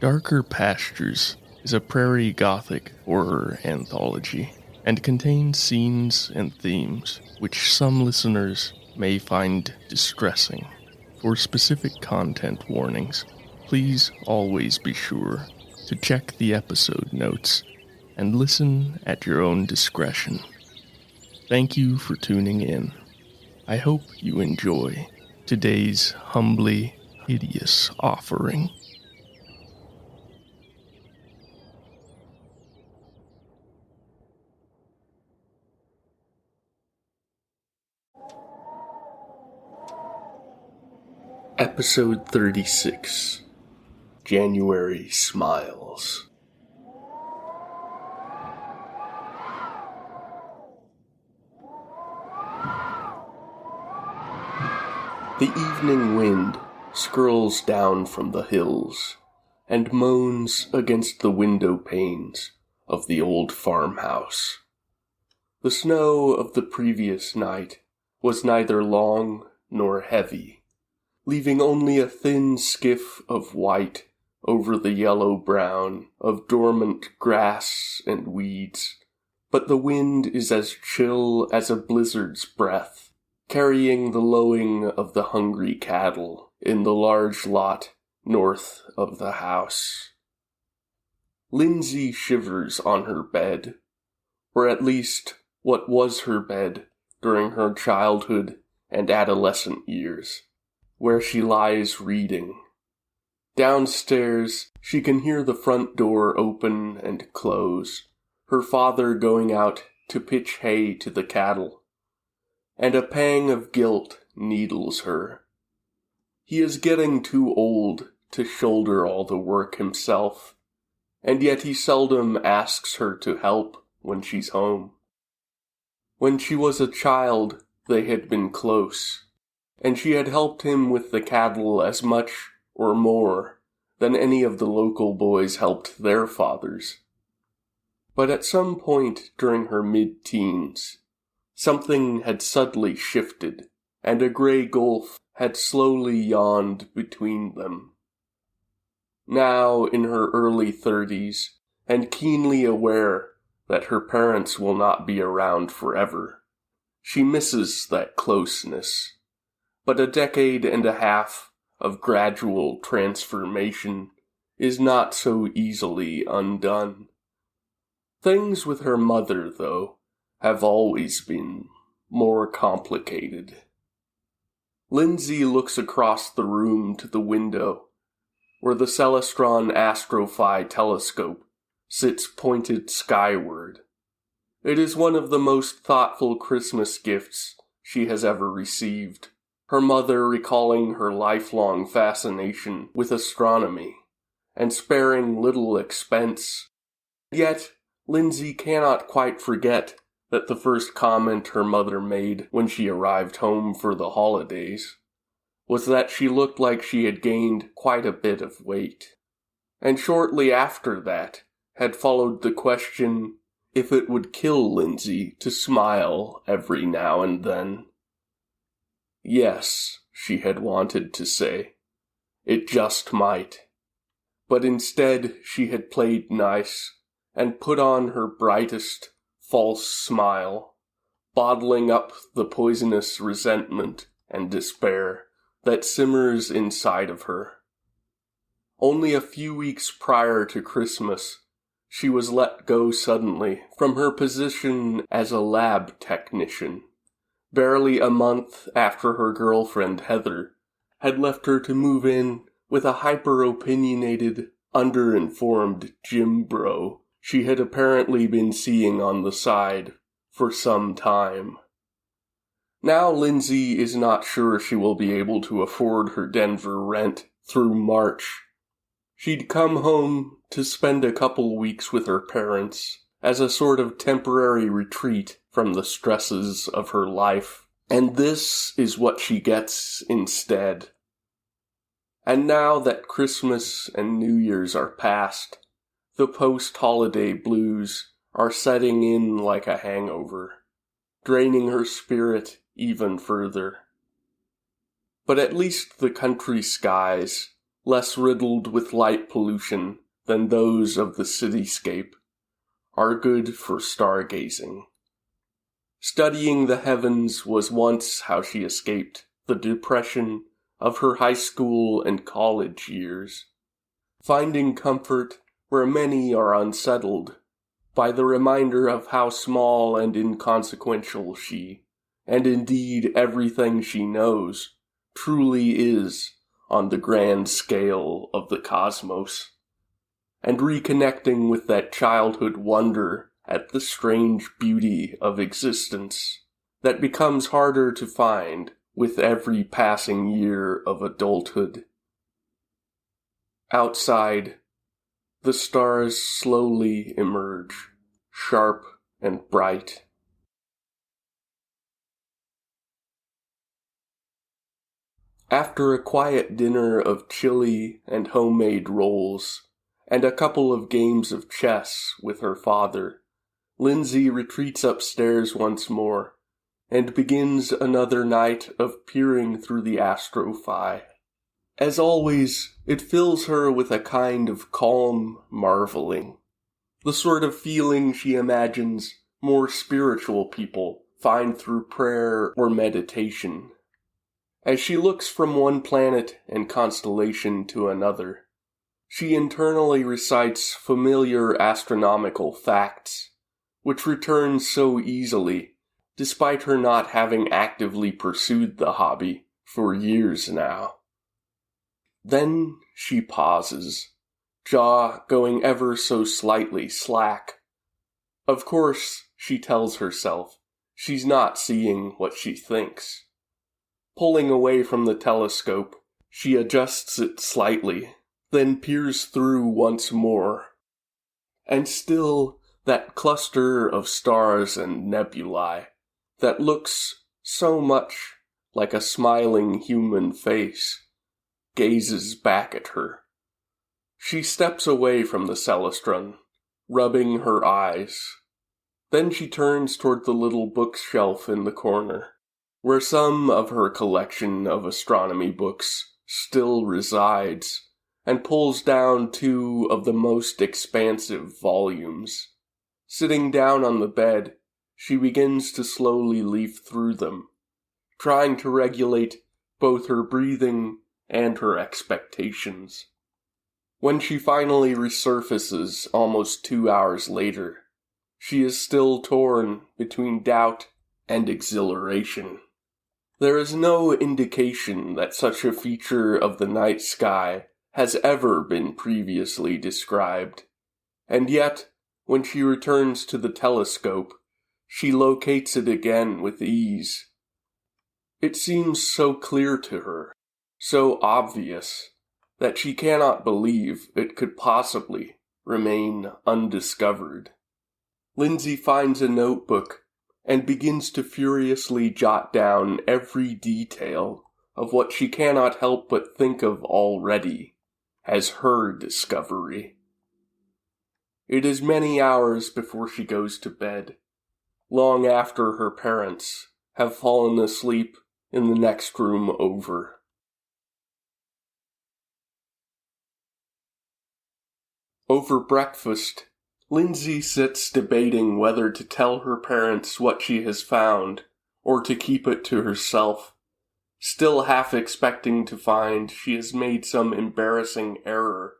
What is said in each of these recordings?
Darker Pastures is a prairie gothic horror anthology and contains scenes and themes which some listeners may find distressing. For specific content warnings, please always be sure to check the episode notes and listen at your own discretion. Thank you for tuning in. I hope you enjoy today's humbly hideous offering. Episode 36, January Smiles. The evening wind skirls down from the hills and moans against the window panes of the old farmhouse. The snow of the previous night was neither long nor heavy, leaving only a thin skiff of white over the yellow-brown of dormant grass and weeds, but the wind is as chill as a blizzard's breath, carrying the lowing of the hungry cattle in the large lot north of the house. Lindsay shivers on her bed, or at least what was her bed during her childhood and adolescent years, where she lies reading. Downstairs, she can hear the front door open and close, her father going out to pitch hay to the cattle, and a pang of guilt needles her. He is getting too old to shoulder all the work himself, and yet he seldom asks her to help when she's home. When she was a child, they had been close, and she had helped him with the cattle as much or more than any of the local boys helped their fathers. But at some point during her mid-teens, something had suddenly shifted, and a gray gulf had slowly yawned between them. Now, in her early 30s, and keenly aware that her parents will not be around forever, she misses that closeness. But a decade and a half of gradual transformation is not so easily undone. Things with her mother, though, have always been more complicated. Lindsay looks across the room to the window, where the Celestron Astrophi telescope sits pointed skyward. It is one of the most thoughtful Christmas gifts she has ever received, her mother recalling her lifelong fascination with astronomy, and sparing little expense. Yet, Lindsay cannot quite forget that the first comment her mother made when she arrived home for the holidays was that she looked like she had gained quite a bit of weight. And shortly after that had followed the question if it would kill Lindsay to smile every now and then. Yes, she had wanted to say. It just might. But instead she had played nice and put on her brightest false smile, bottling up the poisonous resentment and despair that simmers inside of her. Only a few weeks prior to Christmas, she was let go suddenly from her position as a lab technician, barely a month after her girlfriend Heather had left her to move in with a hyper-opinionated, underinformed gym bro she had apparently been seeing on the side for some time. Now Lindsay is not sure she will be able to afford her Denver rent through March. She'd come home to spend a couple weeks with her parents as a sort of temporary retreat from the stresses of her life, and this is what she gets instead. And now that Christmas and New Year's are past, the post-holiday blues are setting in like a hangover, draining her spirit even further. But at least the country skies less riddled with light pollution than those of the cityscape, are good for stargazing. Studying the heavens was once how she escaped the depression of her high school and college years, finding comfort where many are unsettled by the reminder of how small and inconsequential she, and indeed everything she knows, truly is on the grand scale of the cosmos, and reconnecting with that childhood wonder at the strange beauty of existence that becomes harder to find with every passing year of adulthood. Outside, the stars slowly emerge, sharp and bright. After a quiet dinner of chili and homemade rolls, and a couple of games of chess with her father, Lindsay retreats upstairs once more, and begins another night of peering through the astrophi. As always, it fills her with a kind of calm marveling, the sort of feeling she imagines more spiritual people find through prayer or meditation. As she looks from one planet and constellation to another, she internally recites familiar astronomical facts, which return so easily, despite her not having actively pursued the hobby for years now. Then she pauses, jaw going ever so slightly slack. Of course, she tells herself, she's not seeing what she thinks. Pulling away from the telescope, she adjusts it slightly, then peers through once more. And still, that cluster of stars and nebulae that looks so much like a smiling human face gazes back at her. She steps away from the celestron, rubbing her eyes. Then she turns toward the little bookshelf in the corner, where some of her collection of astronomy books still resides, and pulls down two of the most expansive volumes. Sitting down on the bed, she begins to slowly leaf through them, trying to regulate both her breathing and her expectations. When she finally resurfaces almost 2 hours later, she is still torn between doubt and exhilaration. There is no indication that such a feature of the night sky has ever been previously described, and yet, when she returns to the telescope, she locates it again with ease. It seems so clear to her, so obvious, that she cannot believe it could possibly remain undiscovered. Lindsay finds a notebook and begins to furiously jot down every detail of what she cannot help but think of already as her discovery. It is many hours before she goes to bed, long after her parents have fallen asleep in the next room over. Over breakfast, Lindsay sits debating whether to tell her parents what she has found, or to keep it to herself, still half expecting to find she has made some embarrassing error.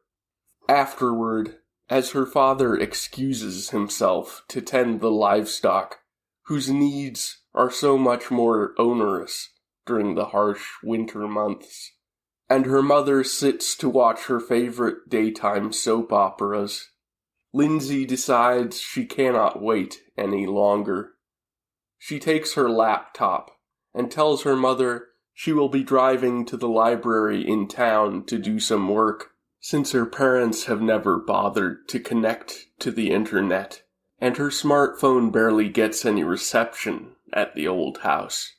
Afterward, as her father excuses himself to tend the livestock, whose needs are so much more onerous during the harsh winter months, and her mother sits to watch her favorite daytime soap operas, Lindsay decides she cannot wait any longer. She takes her laptop and tells her mother she will be driving to the library in town to do some work, since her parents have never bothered to connect to the internet, and her smartphone barely gets any reception at the old house.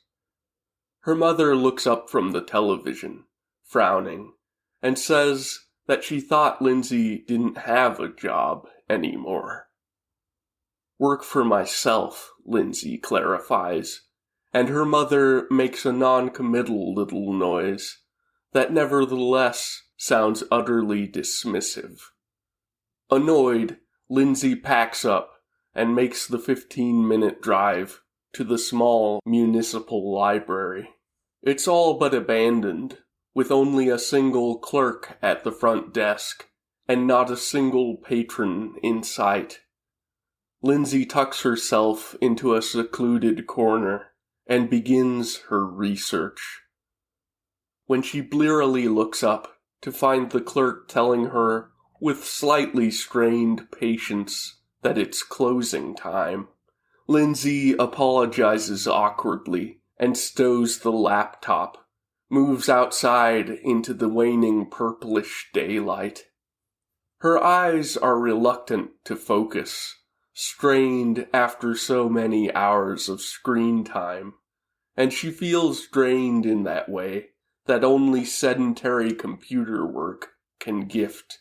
Her mother looks up from the television, frowning, and says that she thought Lindsay didn't have a job anymore. Work for myself, Lindsay clarifies, and her mother makes a non-committal little noise that nevertheless sounds utterly dismissive. Annoyed, Lindsay packs up and makes the 15-minute drive to the small municipal library. It's all but abandoned, with only a single clerk at the front desk and not a single patron in sight. Lindsay tucks herself into a secluded corner and begins her research. When she blearily looks up to find the clerk telling her, with slightly strained patience, that it's closing time, Lindsay apologizes awkwardly and stows the laptop, moves outside into the waning purplish daylight. Her eyes are reluctant to focus, strained after so many hours of screen time, and she feels drained in that way that only sedentary computer work can gift.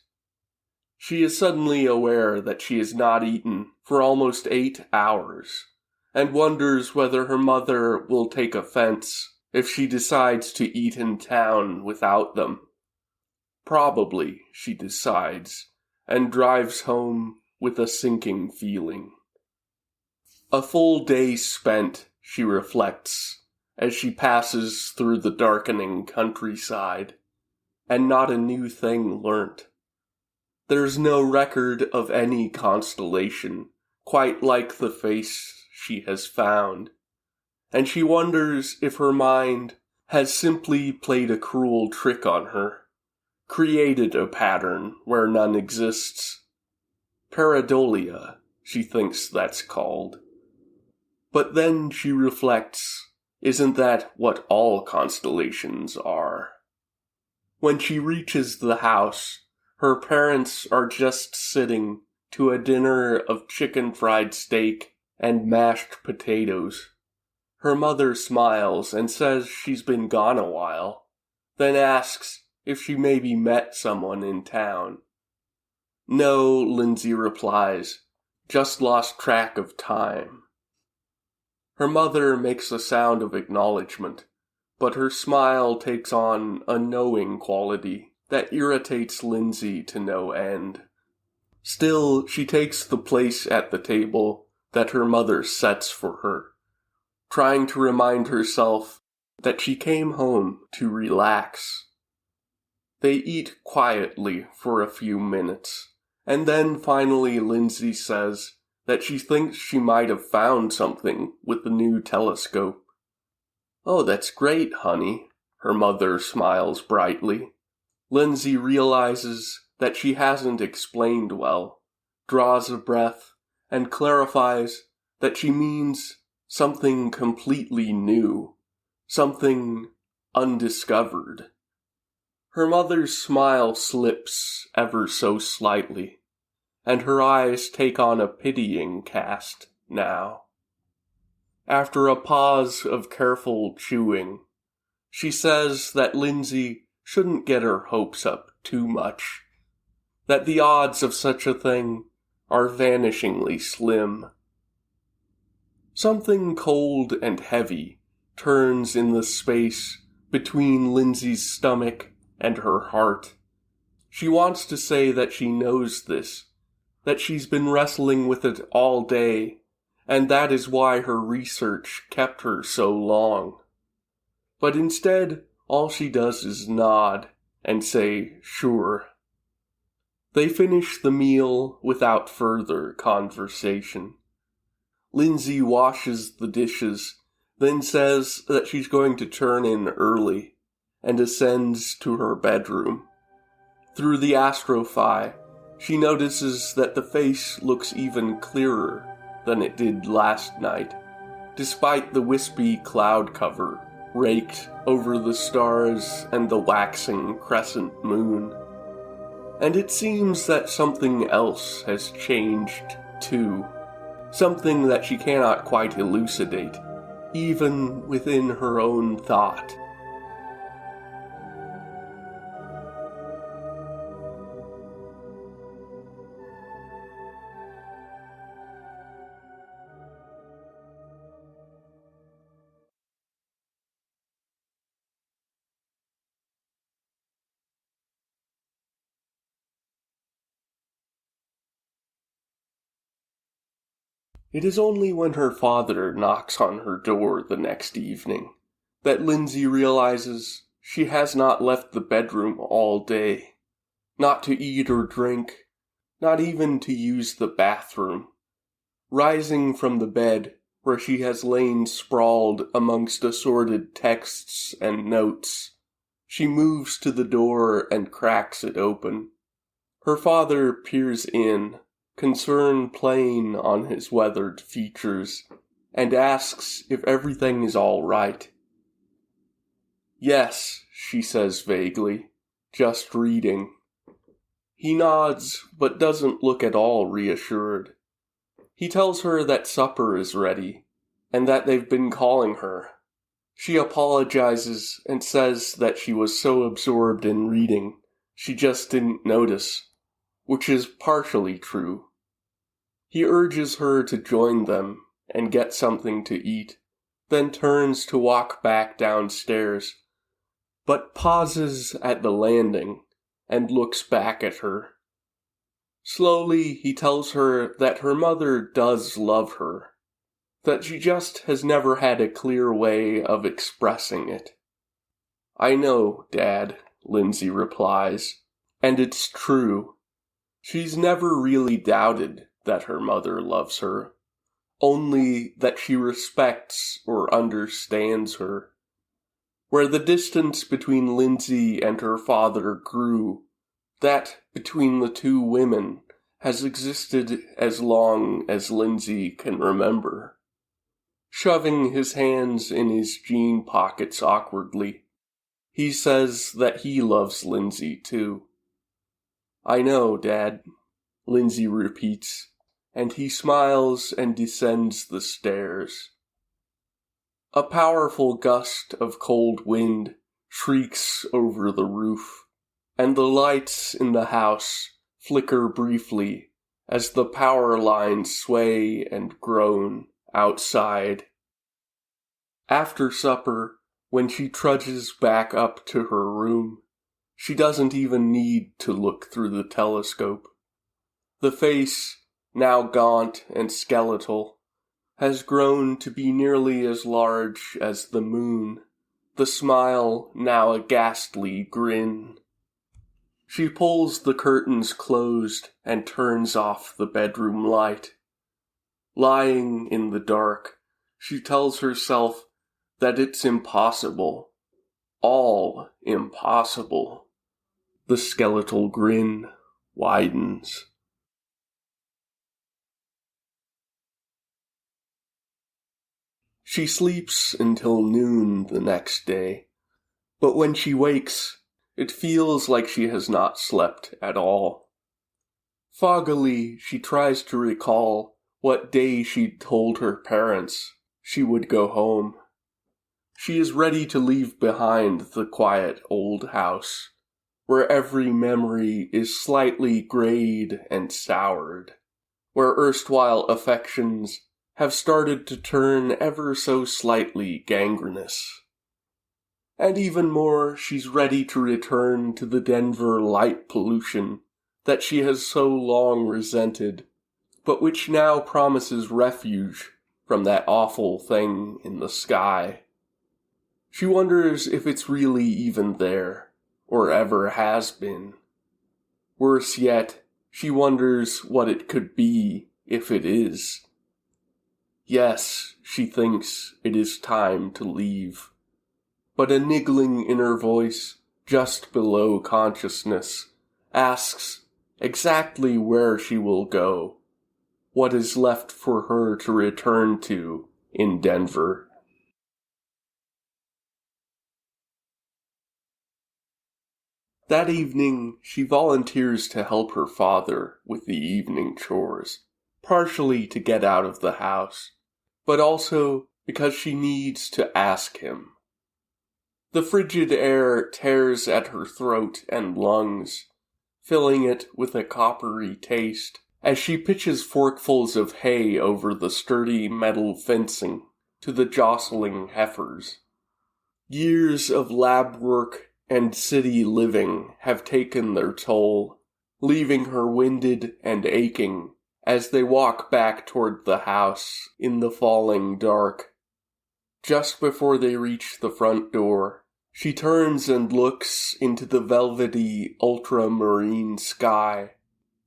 She is suddenly aware that she has not eaten for almost 8 hours, and wonders whether her mother will take offense if she decides to eat in town without them. Probably, she decides, and drives home with a sinking feeling. A full day spent, she reflects, as she passes through the darkening countryside, and not a new thing learnt. There's no record of any constellation quite like the face she has found, and she wonders if her mind has simply played a cruel trick on her, created a pattern where none exists. Pareidolia, she thinks that's called. But then she reflects, isn't that what all constellations are? When she reaches the house, her parents are just sitting to a dinner of chicken fried steak and mashed potatoes. Her mother smiles and says she's been gone a while, then asks if she maybe met someone in town. No, Lindsay replies, just lost track of time. Her mother makes a sound of acknowledgement, but her smile takes on a knowing quality that irritates Lindsay to no end. Still, she takes the place at the table that her mother sets for her, trying to remind herself that she came home to relax. They eat quietly for a few minutes, and then finally Lindsay says that she thinks she might have found something with the new telescope. "Oh, that's great, honey," her mother smiles brightly. Lindsay realizes that she hasn't explained well, draws a breath, and clarifies that she means something completely new, something undiscovered. Her mother's smile slips ever so slightly, and her eyes take on a pitying cast now. After a pause of careful chewing, she says that Lindsay shouldn't get her hopes up too much, that the odds of such a thing are vanishingly slim. Something cold and heavy turns in the space between Lindsay's stomach and her heart. She wants to say that she knows this, that she's been wrestling with it all day, and that is why her research kept her so long. But instead, all she does is nod and say, sure. They finish the meal without further conversation. Lindsay washes the dishes, then says that she's going to turn in early, and ascends to her bedroom. Through the astrophi, she notices that the face looks even clearer than it did last night, despite the wispy cloud cover raked over the stars and the waxing crescent moon. And it seems that something else has changed, too. Something that she cannot quite elucidate, even within her own thought. It is only when her father knocks on her door the next evening that Lindsay realizes she has not left the bedroom all day, not to eat or drink, not even to use the bathroom. Rising from the bed, where she has lain sprawled amongst assorted texts and notes, she moves to the door and cracks it open. Her father peers in, concern plain on his weathered features, and asks if everything is all right. "Yes," she says vaguely, "just reading." He nods, but doesn't look at all reassured. He tells her that supper is ready, and that they've been calling her. She apologizes and says that she was so absorbed in reading, she just didn't notice, which is partially true. He urges her to join them and get something to eat, then turns to walk back downstairs, but pauses at the landing and looks back at her. Slowly, he tells her that her mother does love her, that she just has never had a clear way of expressing it. "I know, Dad," Lindsay replies, "and it's true. She's never really doubted that her mother loves her, only that she respects or understands her. Where the distance between Lindsay and her father grew, that between the two women has existed as long as Lindsay can remember." Shoving his hands in his jean pockets awkwardly, he says that he loves Lindsay too. "I know, Dad," Lindsay repeats, and he smiles and descends the stairs. A powerful gust of cold wind shrieks over the roof, and the lights in the house flicker briefly as the power lines sway and groan outside. After supper, when she trudges back up to her room, she doesn't even need to look through the telescope. The face, now gaunt and skeletal, has grown to be nearly as large as the moon, the smile now a ghastly grin. She pulls the curtains closed and turns off the bedroom light. Lying in the dark, she tells herself that it's impossible, all impossible. The skeletal grin widens. She sleeps until noon the next day, but when she wakes, it feels like she has not slept at all. Foggily, she tries to recall what day she'd told her parents she would go home. She is ready to leave behind the quiet old house, where every memory is slightly grayed and soured, where erstwhile affections have started to turn ever so slightly gangrenous. And even more, she's ready to return to the Denver light pollution that she has so long resented, but which now promises refuge from that awful thing in the sky. She wonders if it's really even there, or ever has been. Worse yet, she wonders what it could be if it is. Yes, she thinks it is time to leave. But a niggling inner voice, just below consciousness, asks exactly where she will go, what is left for her to return to in Denver. That evening, she volunteers to help her father with the evening chores, partially to get out of the house, but also because she needs to ask him. The frigid air tears at her throat and lungs, filling it with a coppery taste as she pitches forkfuls of hay over the sturdy metal fencing to the jostling heifers. Years of lab work and city living have taken their toll, leaving her winded and aching as they walk back toward the house in the falling dark. Just before they reach the front door, she turns and looks into the velvety ultramarine sky,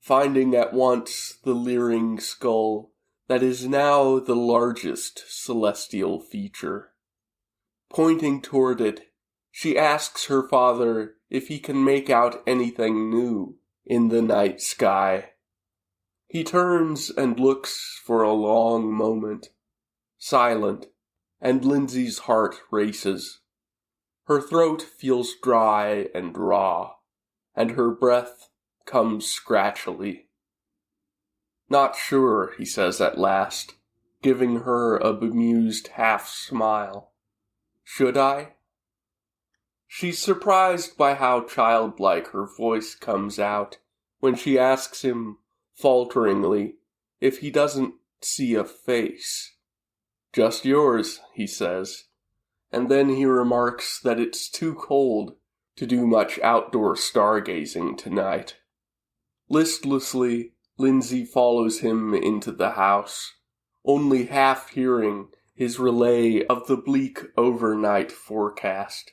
finding at once the leering skull that is now the largest celestial feature. Pointing toward it, she asks her father if he can make out anything new in the night sky. He turns and looks for a long moment, silent, and Lindsay's heart races. Her throat feels dry and raw, and her breath comes scratchily. "Not sure," he says at last, giving her a bemused half-smile. "Should I?" She's surprised by how childlike her voice comes out when she asks him, falteringly, if he doesn't see a face. "Just yours," he says, and then he remarks that it's too cold to do much outdoor stargazing tonight. Listlessly, Lindsay follows him into the house, only half hearing his relay of the bleak overnight forecast.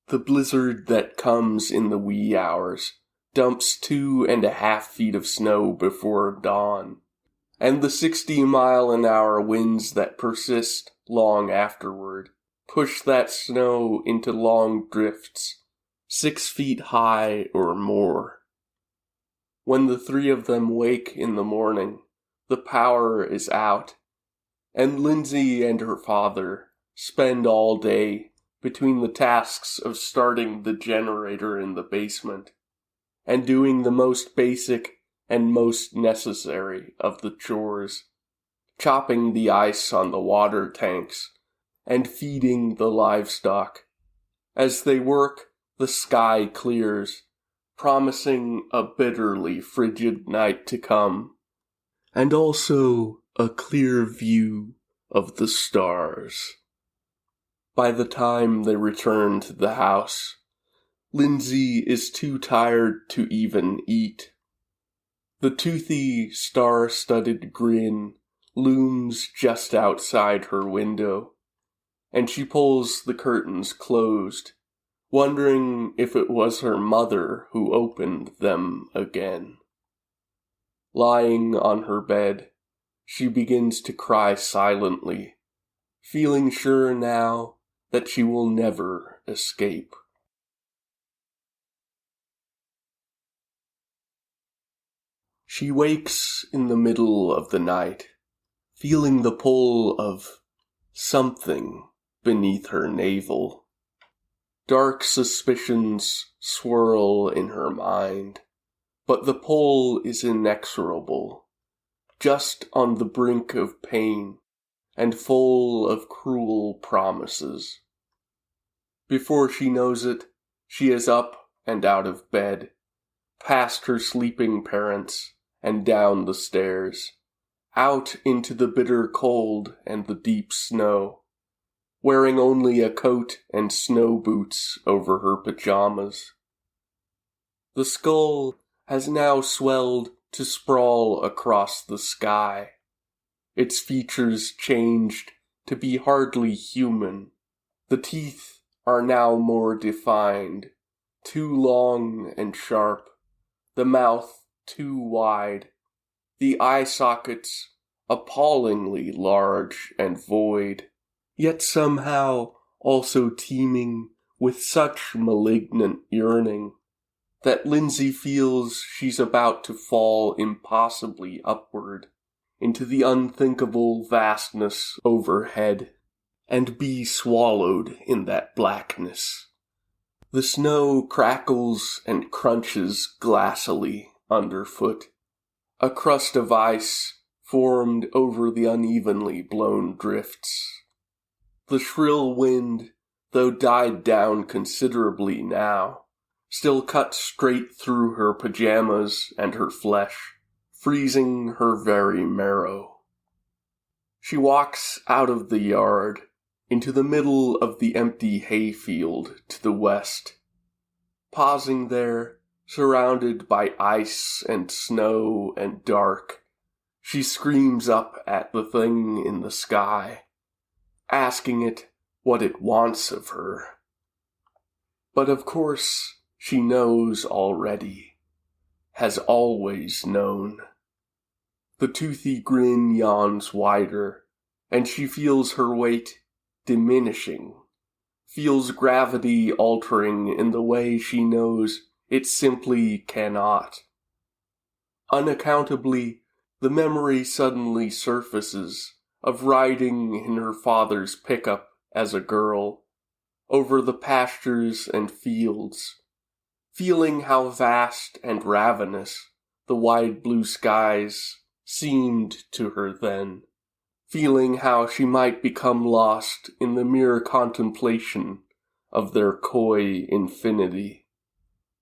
The blizzard that comes in the wee hours dumps 2.5 feet of snow before dawn, and the 60-mile-an-hour winds that persist long afterward push that snow into long drifts, 6 feet high or more. When the three of them wake in the morning, the power is out, and Lindsay and her father spend all day between the tasks of starting the generator in the basement and doing the most basic and most necessary of the chores, chopping the ice on the water tanks and feeding the livestock. As they work, the sky clears, promising a bitterly frigid night to come, and also a clear view of the stars. By the time they return to the house, Lindsay is too tired to even eat. The toothy, star-studded grin looms just outside her window, and she pulls the curtains closed, wondering if it was her mother who opened them again. Lying on her bed, she begins to cry silently, feeling sure now that she will never escape. She wakes in the middle of the night, feeling the pull of something beneath her navel. Dark suspicions swirl in her mind, but the pull is inexorable, just on the brink of pain and full of cruel promises. Before she knows it, she is up and out of bed, past her sleeping parents and down the stairs, out into the bitter cold and the deep snow, wearing only a coat and snow boots over her pajamas. The skull has now swelled to sprawl across the sky, its features changed to be hardly human. The teeth are now more defined, too long and sharp, the mouth too wide, the eye sockets appallingly large and void, yet somehow also teeming with such malignant yearning that Lindsay feels she's about to fall impossibly upward into the unthinkable vastness overhead, and be swallowed in that blackness. The snow crackles and crunches glassily underfoot, a crust of ice formed over the unevenly blown drifts. The shrill wind, though died down considerably now, still cuts straight through her pajamas and her flesh, freezing her very marrow. She walks out of the yard, into the middle of the empty hayfield to the west. Pausing there, Surrounded by ice and snow and dark, she screams up at the thing in the sky, asking it what it wants of her. But of course, she knows already, has always known. The toothy grin yawns wider, and she feels her weight diminishing, feels gravity altering in the way she knows it simply cannot. Unaccountably, the memory suddenly surfaces of riding in her father's pickup as a girl, over the pastures and fields, feeling how vast and ravenous the wide blue skies seemed to her then, feeling how she might become lost in the mere contemplation of their coy infinity.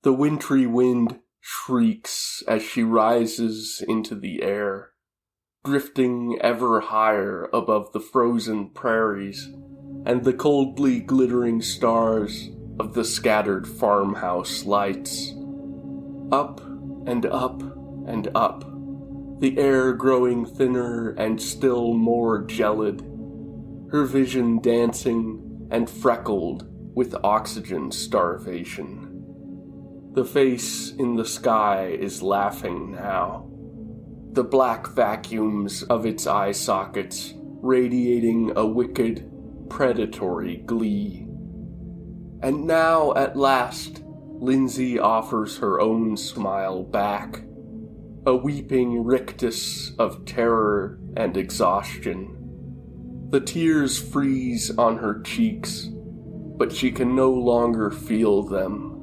The wintry wind shrieks as she rises into the air, drifting ever higher above the frozen prairies and the coldly glittering stars of the scattered farmhouse lights. Up and up and up, the air growing thinner and still more gelid, her vision dancing and freckled with oxygen starvation. The face in the sky is laughing now, the black vacuums of its eye sockets radiating a wicked, predatory glee. And now, at last, Lindsay offers her own smile back, a weeping rictus of terror and exhaustion. The tears freeze on her cheeks, but she can no longer feel them.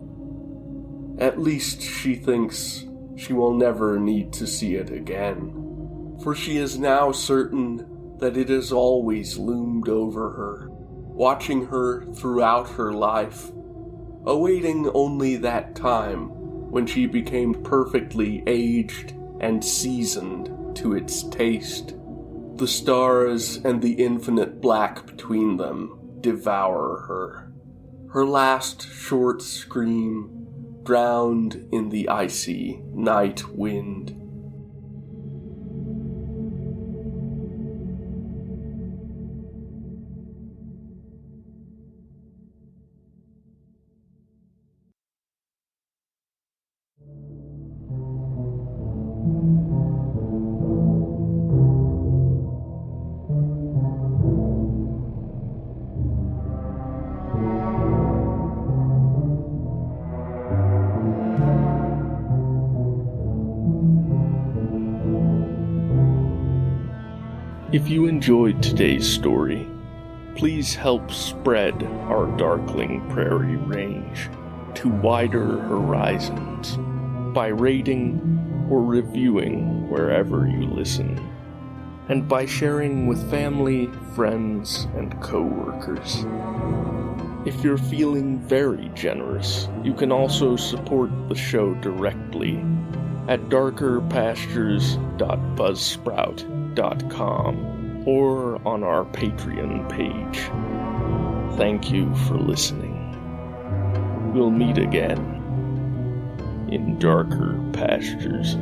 At least she thinks she will never need to see it again, for she is now certain that it has always loomed over her, watching her throughout her life, awaiting only that time when she became perfectly aged and seasoned to its taste. The stars and the infinite black between them devour her. Her last short scream drowned in the icy night wind. If you enjoyed today's story, please help spread our darkling prairie range to wider horizons by rating or reviewing wherever you listen, and by sharing with family, friends, and co-workers. If you're feeling very generous, you can also support the show directly at darkerpastures.buzzsprout.com or on our Patreon page. Thank you for listening. We'll meet again in darker pastures.